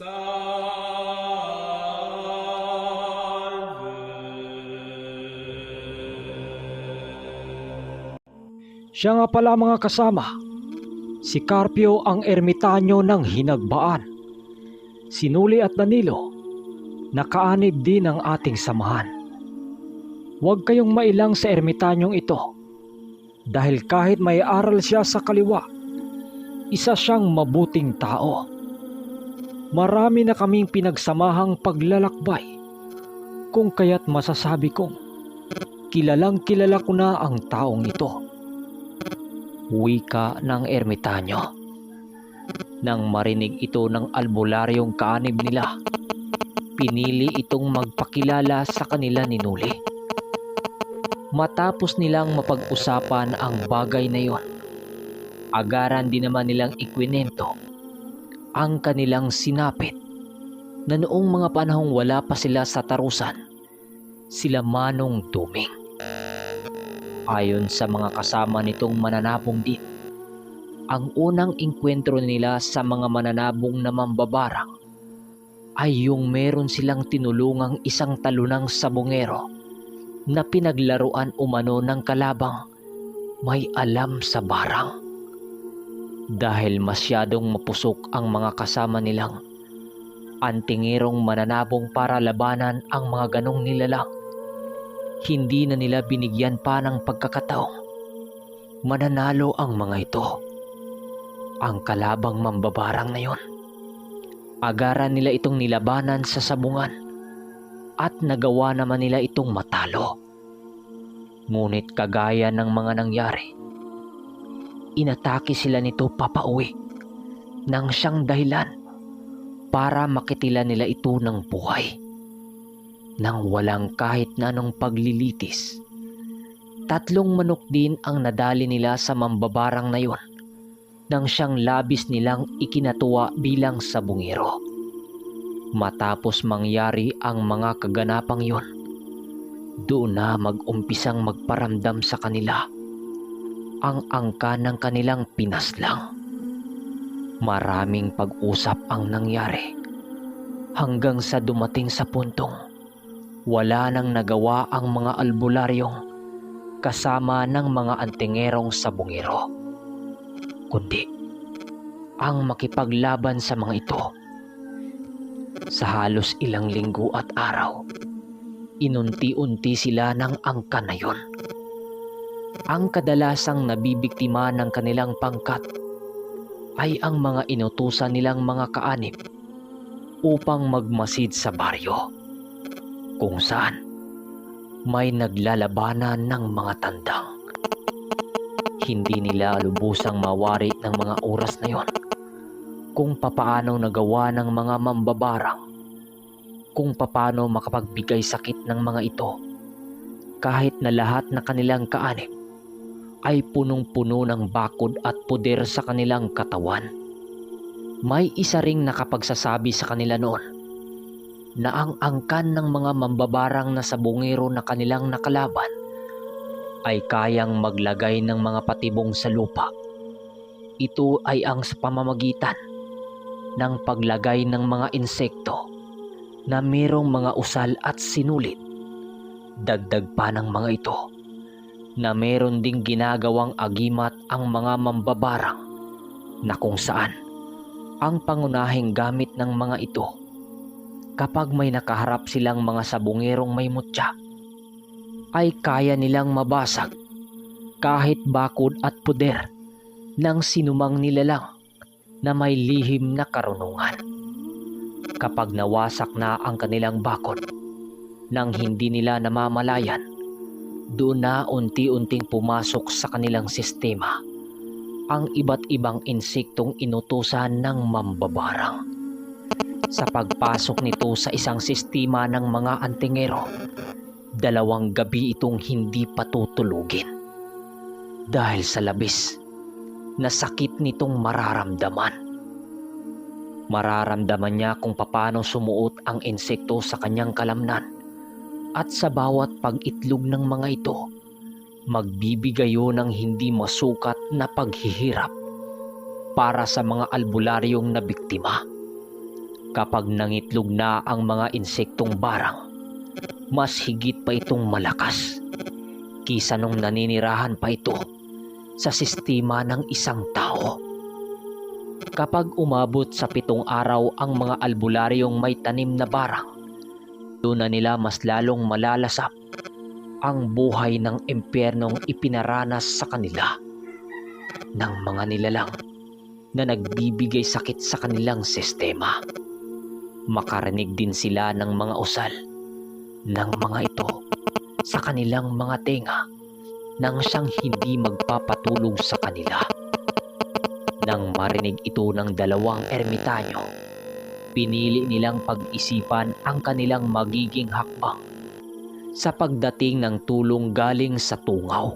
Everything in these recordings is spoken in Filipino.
Siya nga pala mga kasama, si Carpio ang ermitanyo ng Hinagbaan. Si Nuli at Danilo, nakaanib din ang ating samahan. Huwag kayong mailang sa ermitanyong ito dahil kahit may aral siya sa kaliwa, isa siyang mabuting tao. Marami na kaming pinagsamahang paglalakbay kung kaya't masasabi kong kilalang kilala ko na ang taong ito. Wika ng ermitanyo. Nang marinig ito ng albularyong kaanib nila, pinili itong magpakilala sa kanila ni Nuli. Matapos nilang mapag-usapan ang bagay na iyon, agaran din naman nilang ikwinento ang kanilang sinapit na noong mga panahong wala pa sila sa tarusan, sila Manong Duming. Ayon sa mga kasama nitong mananabong din, ang unang inkwentro nila sa mga mananabong na mambabarang ay yung meron silang tinulungang isang talunang sabongero na pinaglaruan umano ng kalabang may alam sa barang. Dahil masyadong mapusok ang mga kasama nilang antingerong mananabong para labanan ang mga ganong nilalang, hindi na nila binigyan pa ng pagkakataong mananalo ang mga ito. Ang kalabang mambabarang na yon, agaran nila itong nilabanan sa sabungan at nagawa naman nila itong matalo. Ngunit kagaya ng mga nangyari, inatake sila nito papauwi nang siyang dahilan para makitila nila ito ng buhay. Nang walang kahit na anong paglilitis, 3 manok din ang nadali nila sa mambabarang na yon nang siyang labis nilang ikinatuwa bilang sabungero. Matapos mangyari ang mga kaganapang yon, doon na mag-umpisang magparamdam sa kanila ang angka ng kanilang pinaslang. Maraming pag-usap ang nangyari hanggang sa dumating sa puntong wala nang nagawa ang mga albularyong kasama ng mga antingerong sabungero, kundi ang makipaglaban sa mga ito. Sa halos ilang linggo at araw, inunti-unti sila ng angka na yon. Ang kadalasang nabibiktima ng kanilang pangkat ay ang mga inutusan nilang mga kaanib upang magmasid sa baryo, kung saan may naglalabanan ng mga tandang. Hindi nila lubusang mawari ng mga oras na yon kung papaano nagawa ng mga mambabarang, kung papaano makapagbigay sakit ng mga ito kahit na lahat na kanilang kaanib ay punong-puno ng bakod at puder sa kanilang katawan. May isa ring nakapagsasabi sa kanila noon na ang angkan ng mga mambabarang na sabungero na kanilang nakalaban ay kayang maglagay ng mga patibong sa lupa. Ito ay ang sa pamamagitan ng paglagay ng mga insekto na mayroong mga usal at sinulit. Dagdag pa ng mga ito na mayroon ding ginagawang agimat ang mga mambabarang na kung saan ang pangunahing gamit ng mga ito kapag may nakaharap silang mga sabungerong may mutya ay kaya nilang mabasag kahit bakod at puder ng sinumang nilalang na may lihim na karunungan. Kapag nawasak na ang kanilang bakod nang hindi nila namamalayan, doon na unti-unting pumasok sa kanilang sistema ang iba't ibang insektong inutusan ng mambabarang. Sa pagpasok nito sa isang sistema ng mga antingero, 2 gabi itong hindi patutulugin dahil sa labis na sakit nitong mararamdaman. Mararamdaman niya kung paano sumuot ang insekto sa kanyang kalamnan at sa bawat pag-itlog ng mga ito, magbibigayo ng hindi masukat na paghihirap para sa mga albularyong na biktima. Kapag nangitlog na ang mga insektong barang, mas higit pa itong malakas kisa nung naninirahan pa ito sa sistema ng isang tao. Kapag umabot sa 7 araw ang mga albularyong may tanim na barang, doon na nila mas lalong malalasap ang buhay ng impyernong ipinaranas sa kanila ng mga nilalang na nagbibigay sakit sa kanilang sistema. Makarinig din sila ng mga usal ng mga ito sa kanilang mga tenga nang siyang hindi magpapatulog sa kanila. Nang marinig ito ng 2 ermitanyo, pinili nilang pag-isipan ang kanilang magiging hakbang sa pagdating ng tulong galing sa tungaw.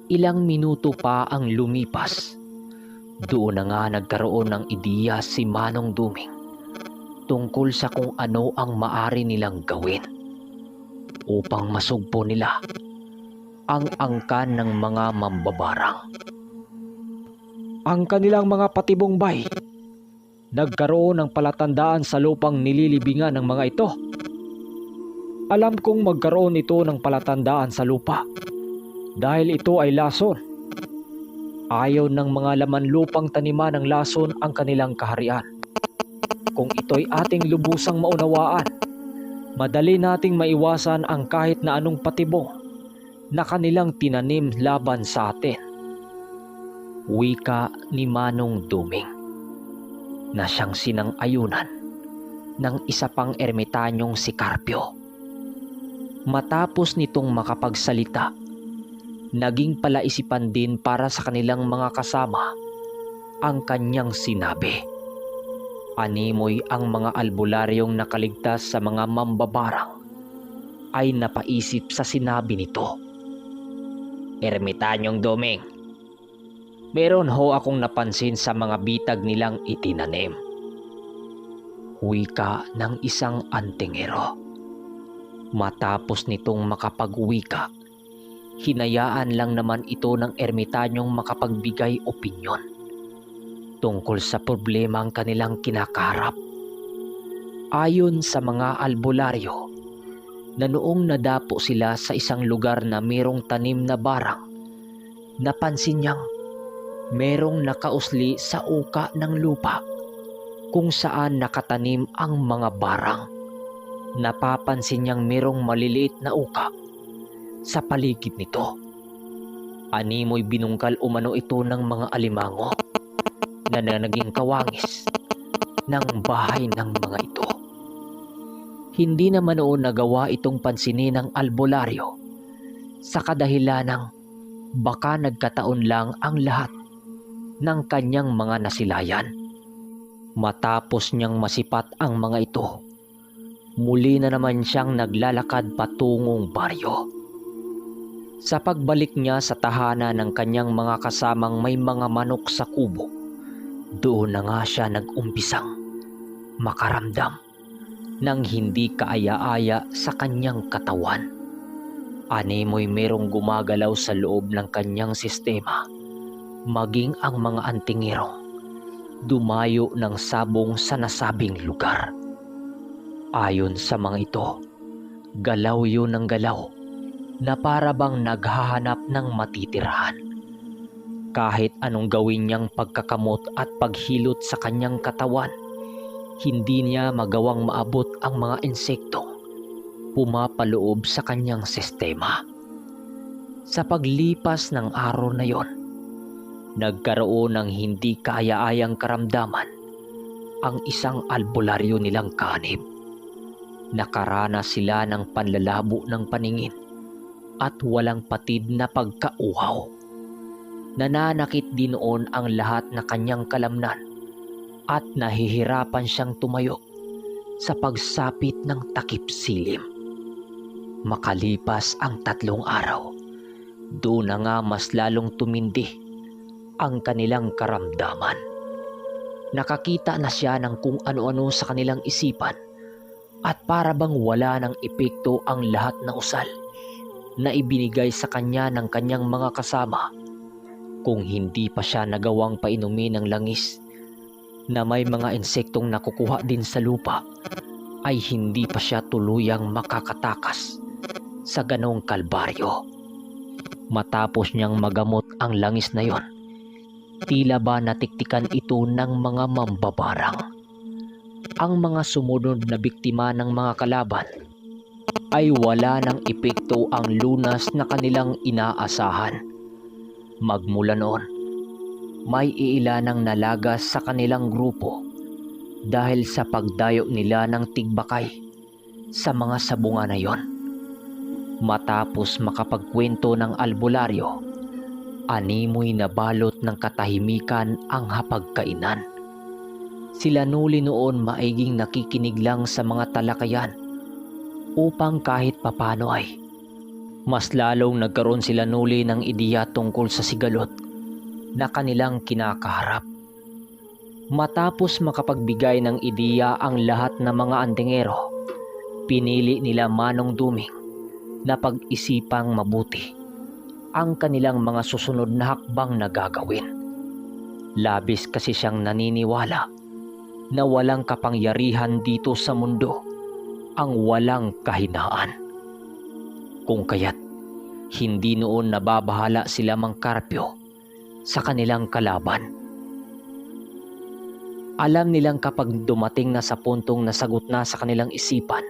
Ilang minuto pa ang lumipas, doon na nga nagkaroon ng ideya si Manong Duming tungkol sa kung ano ang maari nilang gawin upang masugpo nila ang angkan ng mga mambabarang. Ang kanilang mga patibombay nagkaroon ng palatandaan sa lupang nililibingan ng mga ito. Alam kong magkaroon ito ng palatandaan sa lupa dahil ito ay lason. Ayaw ng mga laman lupang taniman ng lason ang kanilang kaharian. Kung ito'y ating lubusang maunawaan, madali nating maiwasan ang kahit na anong patibong na kanilang tinanim laban sa atin. Wika ni Manong Duming na siyang sinang-ayunan ng isa pang ermitanyong si Carpio. Matapos nitong makapagsalita, naging palaisipan din para sa kanilang mga kasama ang kanyang sinabi. Animoy ang mga albularyong nakaligtas sa mga mambabarang ay napaisip sa sinabi nito. Ermitanyong Duming, meron ho akong napansin sa mga bitag nilang itinanim. Wika ng isang antingero. Matapos nitong makapagwika, hinayaan lang naman ito ng ermitanyong makapagbigay opinyon tungkol sa problemang kanilang kinakaharap. Ayon sa mga albularyo, na noong nadapo sila sa isang lugar na merong tanim na barang, napansin niyang merong nakausli sa uka ng lupa kung saan nakatanim ang mga barang. Napapansin niyang merong maliliit na uka sa paligid nito. Animoy binungkal umano ito ng mga alimango na naging kawangis ng bahay ng mga ito. Hindi naman noon nagawa itong pansinin ng albularyo sa kadahilanang baka nagkataon lang ang lahat ng kanyang mga nasilayan. Matapos niyang masipat ang mga ito, muli na naman siyang naglalakad patungong baryo. Sa pagbalik niya sa tahanan ng kanyang mga kasamang may mga manok sa kubo, doon na nga siya nag-umpisang makaramdam ng hindi kaaya-aya sa kanyang katawan. Animoy merong gumagalaw sa loob ng kanyang sistema, maging ang mga antingero dumayo ng sabong sa nasabing lugar. Ayon sa mga ito, galaw yun ng galaw na para bang naghahanap ng matitirahan. Kahit anong gawin niyang pagkakamot at paghilot sa kanyang katawan, hindi niya magawang maabot ang mga insektong pumapaloob sa kanyang sistema. Sa paglipas ng araw na yon, nagkaroon ng hindi kaaya-ayang karamdaman ang isang albularyo nilang kanib. Nakaranas sila ng panlalabo ng paningin at walang patid na pagkauhaw. Nananakit din noon ang lahat na kanyang kalamnan at nahihirapan siyang tumayo sa pagsapit ng takip silim. Makalipas ang 3 araw, doon na nga mas lalong tumindi ang kanilang karamdaman. Nakakita na siya ng kung ano-ano sa kanilang isipan at para bang wala ng epekto ang lahat ng usal na ibinigay sa kanya ng kanyang mga kasama kung hindi pa siya nagawang painumin ng langis na may mga insektong nakukuha din sa lupa ay hindi pa siya tuluyang makakatakas sa ganong kalbaryo. Matapos niyang magamot ang langis na yon, tila ba natiktikan ito ng mga mambabarang. Ang mga sumunod na biktima ng mga kalaban ay wala ng epekto ang lunas na kanilang inaasahan. Magmula noon, may iilanang nalagas sa kanilang grupo dahil sa pagdayo nila ng tigbakay sa mga sabunga na yon. Matapos makapagkwento ng albularyo, animoy na balot ng katahimikan ang hapagkainan. Sila Nuli noon maiging nakikinig lang sa mga talakayan upang kahit papano ay mas lalong nagkaroon sila Nuli ng ideya tungkol sa sigalot na kanilang kinakaharap. Matapos makapagbigay ng ideya ang lahat ng mga andengero, pinili nila Manong Duming na pag-isipang mabuti ang kanilang mga susunod na hakbang na gagawin. Labis kasi siyang naniniwala na walang kapangyarihan dito sa mundo ang walang kahinaan. Kung kaya't hindi noon nababahala sila Mang Carpio sa kanilang kalaban. Alam nilang kapag dumating na sa puntong nasagot na sa kanilang isipan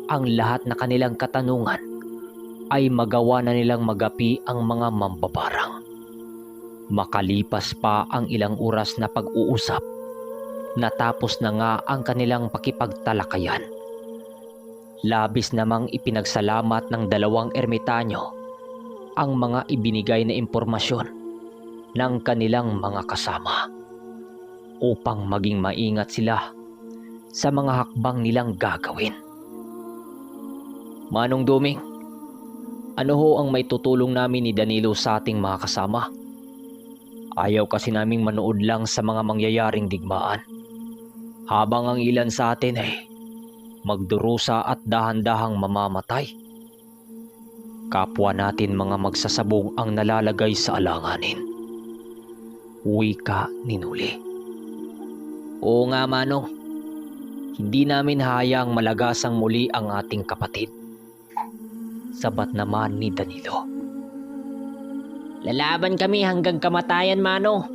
ang lahat na kanilang katanungan, ay magawa na nilang magapi ang mga mambabarang. Makalipas pa ang ilang oras na pag-uusap, natapos na nga ang kanilang pakipagtalakayan. Labis namang ipinagsalamat ng dalawang ermitanyo ang mga ibinigay na impormasyon ng kanilang mga kasama upang maging maingat sila sa mga hakbang nilang gagawin. Manong Duming, ano ho ang may tutulong namin ni Danilo sa ating mga kasama? Ayaw kasi naming manood lang sa mga mangyayaring digmaan, habang ang ilan sa atin ay magdurusa at dahan-dahang mamamatay. Kapwa natin mga magsasabong ang nalalagay sa alanganin. Wika ni Nuli. Oo nga Manong, hindi namin hayang malagasang muli ang ating kapatid. Sabat naman ni Danilo. Lalaban kami hanggang kamatayan, Mano.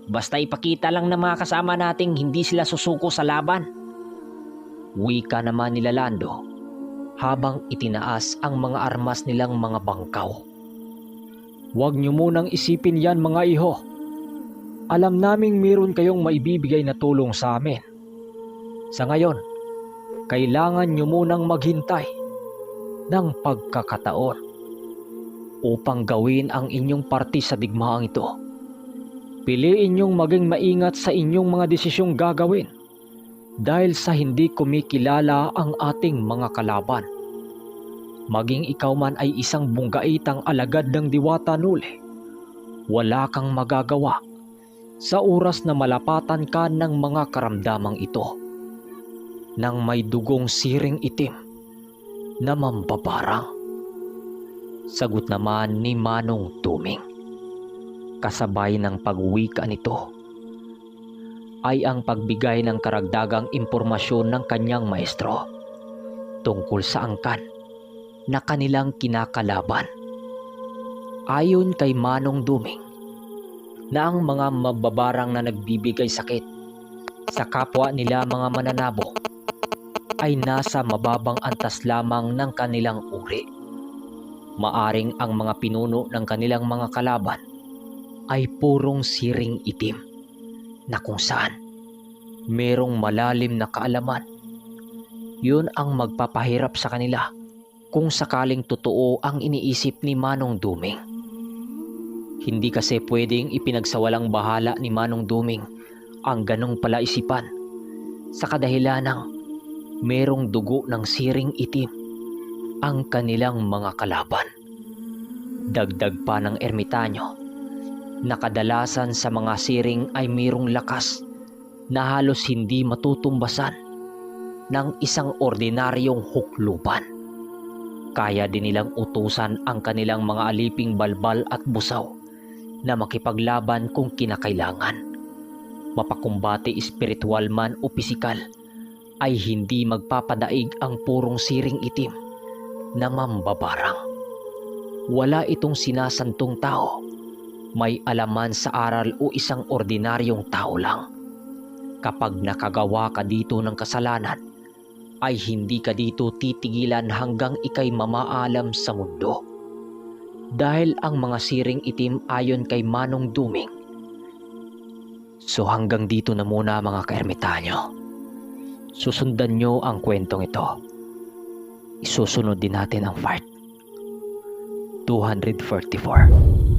Basta ipakita lang ng mga kasama nating hindi sila susuko sa laban. Wika naman ni Lando habang itinaas ang mga armas nilang mga bangkaw. Huwag niyo munang isipin yan mga iho. Alam naming meron kayong maibibigay na tulong sa amin. Sa ngayon, kailangan niyo munang maghintay ng pagkakataon upang gawin ang inyong parte sa digmaang ito. Piliin niyong maging maingat sa inyong mga desisyong gagawin dahil sa hindi kumikilala ang ating mga kalaban. Maging ikaw man ay isang bunggaitang alagad ng Diwata Nuli, wala kang magagawa sa oras na malapatan ka ng mga karamdamang ito nang may dugong siring itim na mambabarang. Sagot naman ni Manong Duming. Kasabay ng pagwika nito ay ang pagbigay ng karagdagang impormasyon ng kanyang maestro tungkol sa angkan na kanilang kinakalaban. Ayon kay Manong Duming, na ang mga mababarang na nagbibigay sakit sa kapwa nila mga mananabo ay nasa mababang antas lamang ng kanilang uri. Maaring ang mga pinuno ng kanilang mga kalaban ay purong siring itim na kung saan merong malalim na kaalaman. Yun ang magpapahirap sa kanila kung sakaling totoo ang iniisip ni Manong Duming. Hindi kasi pwedeng ipinagsawalang bahala ni Manong Duming ang ganong palaisipan sa kadahilanang merong dugo ng siring itim ang kanilang mga kalaban. Dagdag pa ng ermitanyo na kadalasan sa mga siring ay merong lakas na halos hindi matutumbasan ng isang ordinaryong hukluban. Kaya din nilang utusan ang kanilang mga aliping balbal at busaw na makipaglaban kung kinakailangan. mapakumbate espiritual man o pisikal, ay hindi magpapadaig ang purong siring itim na mambabarang. Wala itong sinasantong tao, may alaman sa aral o isang ordinaryong tao lang. Kapag nakagawa ka dito ng kasalanan, ay hindi ka dito titigilan hanggang ikay mamaalam sa mundo. Dahil ang mga siring itim ayon kay Manong Duming. So hanggang dito na muna mga kaermitanyo. Susundan nyo ang kwentong ito. Isusunod din natin ang part 244.